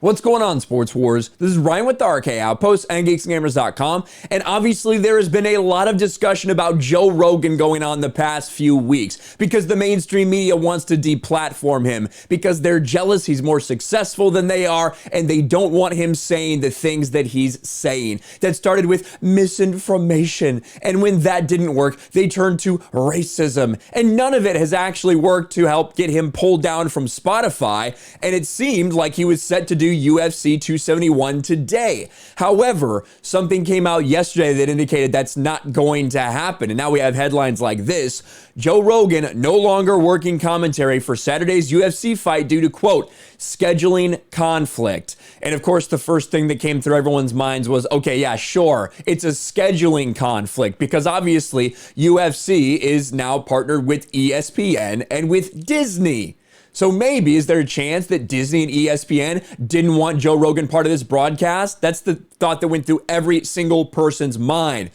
What's going on, Sports Wars? This is Ryan with the RK Outpost and GeeksGamers.com, and obviously there has been a lot of discussion about Joe Rogan going on the past few weeks because the mainstream media wants to deplatform him because they're jealous he's more successful than they are and they don't want him saying the things that he's saying. That started with misinformation, and when that didn't work, they turned to racism, and none of it has actually worked to help get him pulled down from Spotify, and it seemed like he was set to do UFC 271 today. However, something came out yesterday that indicated that's not going to happen. And now we have headlines like this: Joe Rogan no longer working commentary for Saturday's UFC fight due to, quote, scheduling conflict. And of course, the first thing that came through everyone's minds was, okay, yeah, sure, it's a scheduling conflict because obviously UFC is now partnered with ESPN and with Disney. So maybe, is there a chance that Disney and ESPN didn't want Joe Rogan part of this broadcast? That's the thought that went through every single person's mind.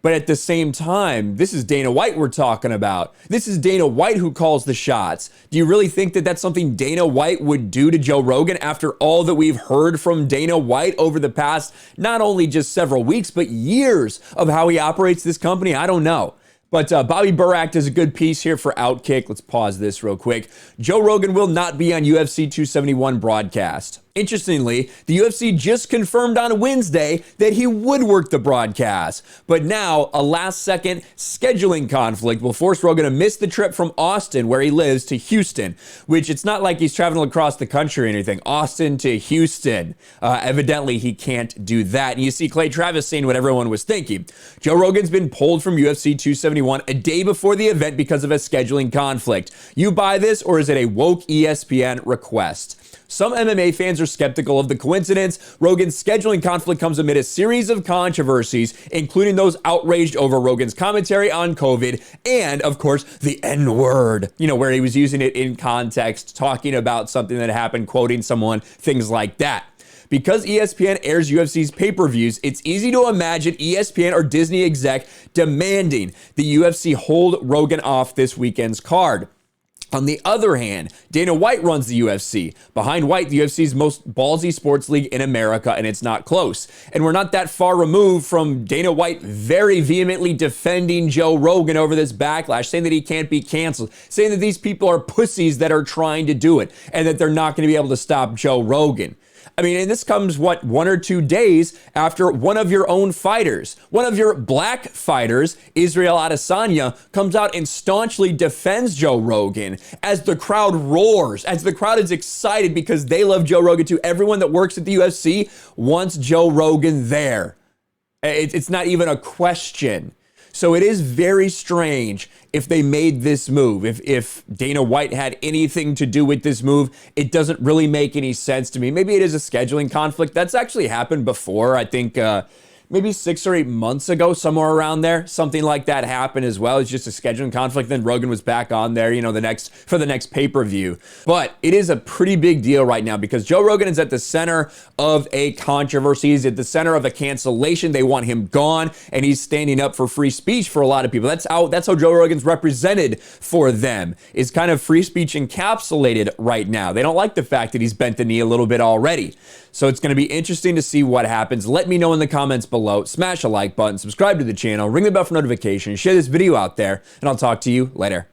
But at the same time, this is Dana White we're talking about. This is Dana White who calls the shots. Do you really think that that's something Dana White would do to Joe Rogan after all that we've heard from Dana White over the past, not only just several weeks, but years of how he operates this company? I don't know. But Bobby Burak does a good piece here for Outkick. Let's pause this real quick. Joe Rogan will not be on UFC 271 broadcast. Interestingly, the UFC just confirmed on Wednesday that he would work the broadcast. But now, a last-second scheduling conflict will force Rogan to miss the trip from Austin, where he lives, to Houston, which it's not like he's traveling across the country or anything. Austin to Houston. Evidently, he can't do that. And you see Clay Travis saying what everyone was thinking. Joe Rogan's been pulled from UFC 271 a day before the event because of a scheduling conflict. You buy this, or is it a woke ESPN request? Some MMA fans are skeptical of the coincidence. Rogan's scheduling conflict comes amid a series of controversies, including those outraged over Rogan's commentary on COVID and, of course, the N-word, where he was using it in context, talking about something that happened, quoting someone, things like that. Because ESPN airs UFC's pay-per-views, it's easy to imagine ESPN or Disney exec demanding the UFC hold Rogan off this weekend's card. On the other hand, Dana White runs the UFC. Behind White, the UFC's most ballsy sports league in America, and it's not close. And we're not that far removed from Dana White very vehemently defending Joe Rogan over this backlash, saying that he can't be canceled, saying that these people are pussies that are trying to do it, and that they're not going to be able to stop Joe Rogan. I mean, and this comes, 1 or 2 days after one of your own fighters, one of your black fighters, Israel Adesanya, comes out and staunchly defends Joe Rogan as the crowd roars, as the crowd is excited because they love Joe Rogan too. Everyone that works at the UFC wants Joe Rogan there. It's not even a question. So it is very strange if they made this move. If Dana White had anything to do with this move, it doesn't really make any sense to me. Maybe it is a scheduling conflict. That's actually happened before. I think maybe 6 or 8 months ago, somewhere around there, something like that happened as well. It's just a scheduling conflict. Then Rogan was back on there, for the next pay-per-view. But it is a pretty big deal right now because Joe Rogan is at the center of a controversy. He's at the center of a cancellation. They want him gone, and he's standing up for free speech for a lot of people. That's how Joe Rogan's represented for them, is kind of free speech encapsulated right now. They don't like the fact that he's bent the knee a little bit already. So it's going to be interesting to see what happens. Let me know in the comments below. Smash a like button, subscribe to the channel, ring the bell for notifications, share this video out there, and I'll talk to you later.